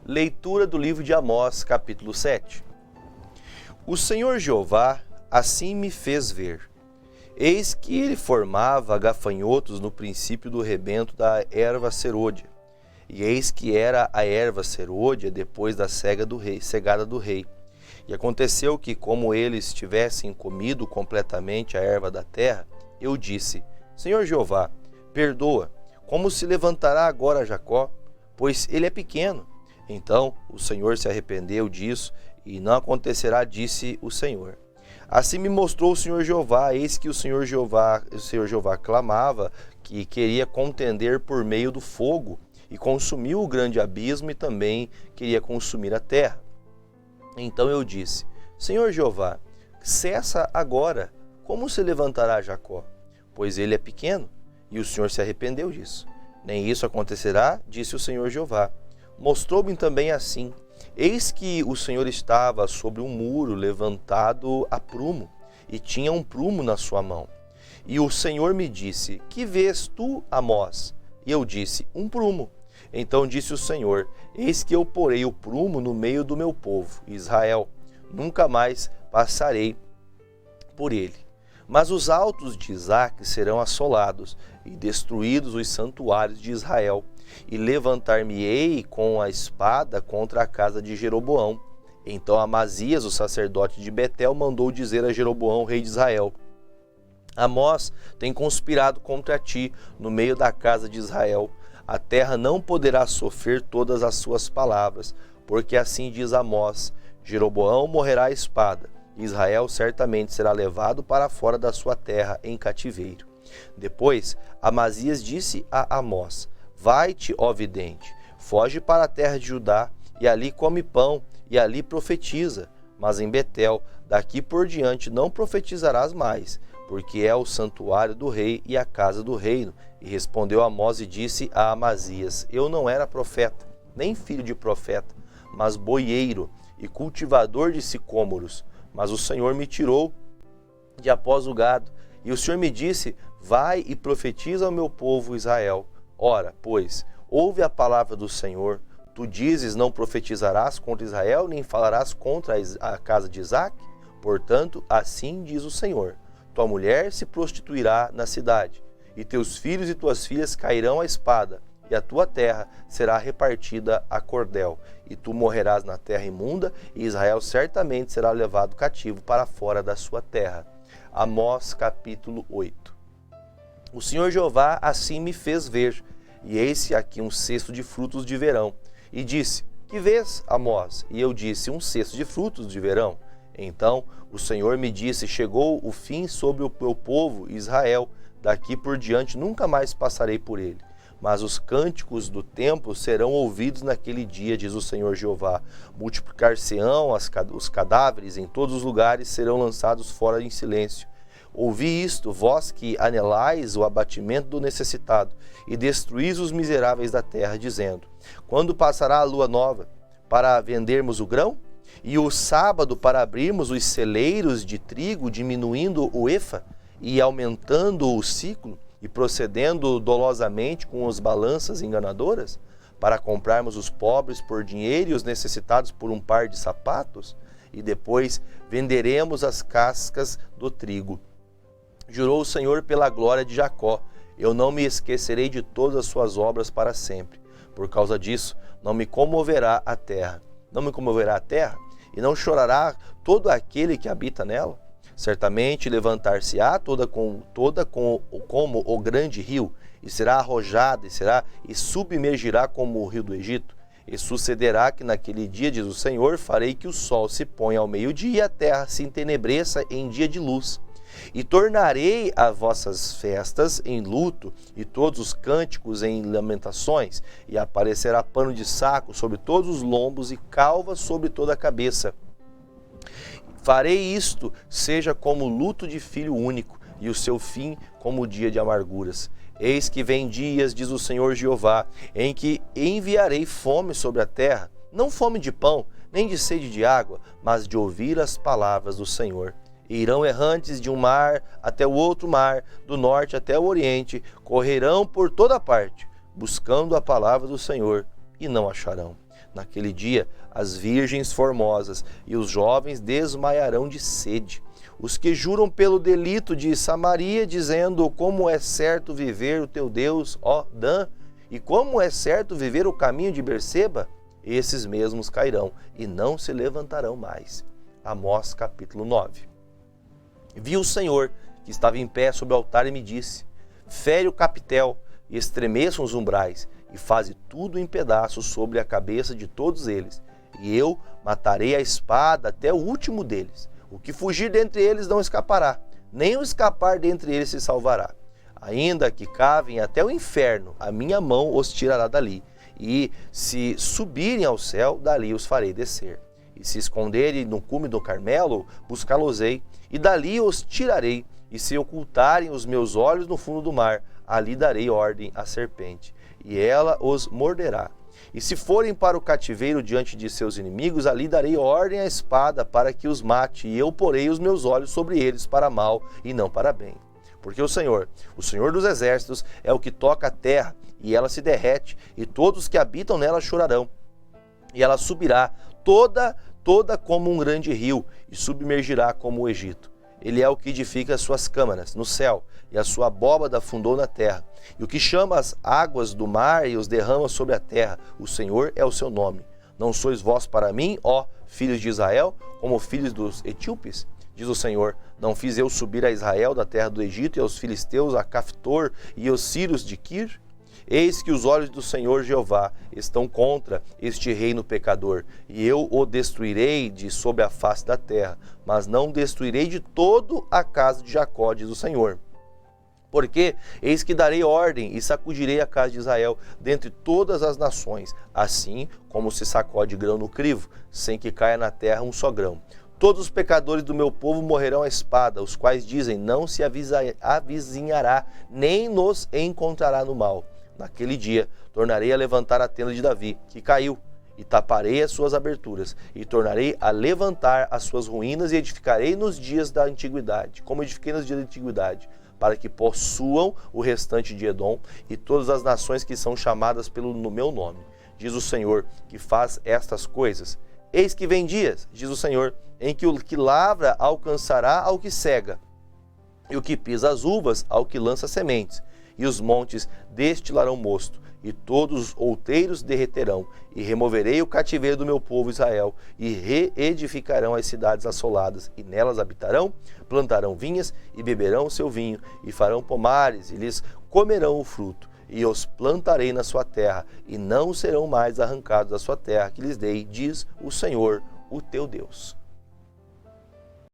Leitura do livro de Amós, capítulo 7. O Senhor Jeová assim me fez ver. Eis que ele formava gafanhotos no princípio do rebento da erva serôdia. E eis que era a erva serôdia depois da cegada do rei. E aconteceu que, como eles tivessem comido completamente a erva da terra, eu disse: Senhor Jeová, perdoa, como se levantará agora Jacó? Pois ele é pequeno. Então o Senhor se arrependeu disso, e não acontecerá, disse o Senhor. Assim me mostrou o Senhor Jeová, eis que o Senhor Jeová clamava que queria contender por meio do fogo, e consumiu o grande abismo, e também queria consumir a terra. Então eu disse: Senhor Jeová, cessa agora, como se levantará Jacó? Pois ele é pequeno. E o Senhor se arrependeu disso. Nem isso acontecerá, disse o Senhor Jeová. Mostrou-me também assim: eis que o Senhor estava sobre um muro levantado a prumo, e tinha um prumo na sua mão. E o Senhor me disse: que vês tu, Amós? E eu disse: um prumo. Então disse o Senhor: eis que eu porei o prumo no meio do meu povo, Israel. Nunca mais passarei por ele. Mas os altos de Isaque serão assolados, e destruídos os santuários de Israel. E levantar-me-ei com a espada contra a casa de Jeroboão. Então Amazias, o sacerdote de Betel, mandou dizer a Jeroboão, rei de Israel: Amós tem conspirado contra ti no meio da casa de Israel. A terra não poderá sofrer todas as suas palavras, porque assim diz Amós: Jeroboão morrerá à espada, e Israel certamente será levado para fora da sua terra em cativeiro. Depois Amazias disse a Amós: vai-te, ó vidente, foge para a terra de Judá, e ali come pão, e ali profetiza. Mas em Betel, daqui por diante, não profetizarás mais, porque é o santuário do rei e a casa do reino. E respondeu Amós e disse a Amazias: eu não era profeta, nem filho de profeta, mas boieiro e cultivador de sicômoros. Mas o Senhor me tirou de após o gado, e o Senhor me disse: vai e profetiza ao meu povo Israel. Ora, pois, ouve a palavra do Senhor. Tu dizes: não profetizarás contra Israel, nem falarás contra a casa de Isaque? Portanto, assim diz o Senhor: tua mulher se prostituirá na cidade, e teus filhos e tuas filhas cairão à espada, e a tua terra será repartida a cordel, e tu morrerás na terra imunda, e Israel certamente será levado cativo para fora da sua terra. Amós capítulo 8. O Senhor Jeová assim me fez ver, e eis aqui um cesto de frutos de verão. E disse: que vês, Amós? E eu disse: um cesto de frutos de verão. Então o Senhor me disse: chegou o fim sobre o meu povo Israel, daqui por diante nunca mais passarei por ele. Mas os cânticos do templo serão ouvidos naquele dia, diz o Senhor Jeová. Multiplicar-se-ão os cadáveres, em todos os lugares serão lançados fora em silêncio. Ouvi isto, vós que anelais o abatimento do necessitado, e destruís os miseráveis da terra, dizendo: quando passará a lua nova, para vendermos o grão? E o sábado para abrirmos os celeiros de trigo, diminuindo o efa, e aumentando o ciclo, e procedendo dolosamente com as balanças enganadoras, para comprarmos os pobres por dinheiro e os necessitados por um par de sapatos? E depois venderemos as cascas do trigo. Jurou o Senhor pela glória de Jacó: eu não me esquecerei de todas as suas obras para sempre. Por causa disso, não me comoverá a terra. Não me comoverá a terra? E não chorará todo aquele que habita nela? Certamente levantar-se-á como o grande rio, e será arrojada, e submergirá como o rio do Egito. E sucederá que naquele dia, diz o Senhor, farei que o sol se ponha ao meio-dia e a terra se entenebreça em dia de luz. E tornarei as vossas festas em luto, e todos os cânticos em lamentações, e aparecerá pano de saco sobre todos os lombos, e calva sobre toda a cabeça. Farei isto, seja como luto de filho único, e o seu fim como dia de amarguras. Eis que vem dias, diz o Senhor Jeová, em que enviarei fome sobre a terra, não fome de pão, nem de sede de água, mas de ouvir as palavras do Senhor. E irão errantes de um mar até o outro mar, do norte até o oriente, correrão por toda parte, buscando a palavra do Senhor, e não acharão. Naquele dia, as virgens formosas e os jovens desmaiarão de sede. Os que juram pelo delito de Samaria, dizendo: como é certo viver o teu Deus, ó Dan, e como é certo viver o caminho de Berseba, esses mesmos cairão e não se levantarão mais. Amós capítulo 9. Vi o Senhor, que estava em pé sobre o altar, e me disse: fere o capitel, e estremeçam os umbrais, e faze tudo em pedaços sobre a cabeça de todos eles. E eu matarei a espada até o último deles. O que fugir dentre eles não escapará, nem o escapar dentre eles se salvará. Ainda que cavem até o inferno, a minha mão os tirará dali. E se subirem ao céu, dali os farei descer. E se esconderem no cume do Carmelo, buscá-los-ei, e dali os tirarei. E se ocultarem os meus olhos no fundo do mar, ali darei ordem à serpente, e ela os morderá. E se forem para o cativeiro diante de seus inimigos, ali darei ordem à espada para que os mate, e eu porei os meus olhos sobre eles para mal e não para bem. Porque o Senhor dos exércitos, é o que toca a terra, e ela se derrete, e todos que habitam nela chorarão. E ela subirá toda como um grande rio, e submergirá como o Egito. Ele é o que edifica as suas câmaras no céu, e a sua abóbada fundou na terra. E o que chama as águas do mar e os derrama sobre a terra, o Senhor é o seu nome. Não sois vós para mim, ó filhos de Israel, como filhos dos etíopes? Diz o Senhor: não fiz eu subir a Israel da terra do Egito, e aos filisteus a Caftor e aos sírios de Quir? Eis que os olhos do Senhor Jeová estão contra este reino pecador, e eu o destruirei de sob a face da terra, mas não destruirei de todo a casa de Jacó, diz o Senhor. Porque eis que darei ordem e sacudirei a casa de Israel dentre todas as nações, assim como se sacode grão no crivo, sem que caia na terra um só grão. Todos os pecadores do meu povo morrerão à espada, os quais dizem: não se avizinhará, nem nos encontrará no mal. Naquele dia tornarei a levantar a tenda de Davi, que caiu, e taparei as suas aberturas, e tornarei a levantar as suas ruínas, e edificarei nos dias da antiguidade, como edifiquei nos dias da antiguidade, para que possuam o restante de Edom e todas as nações que são chamadas no meu nome. Diz o Senhor, que faz estas coisas. Eis que vem dias, diz o Senhor, em que o que lavra alcançará ao que cega, e o que pisa as uvas ao que lança sementes. E os montes destilarão mosto, e todos os outeiros derreterão, e removerei o cativeiro do meu povo Israel, e reedificarão as cidades assoladas, e nelas habitarão, plantarão vinhas, e beberão o seu vinho, e farão pomares, e lhes comerão o fruto, e os plantarei na sua terra, e não serão mais arrancados da sua terra que lhes dei, diz o Senhor, o teu Deus.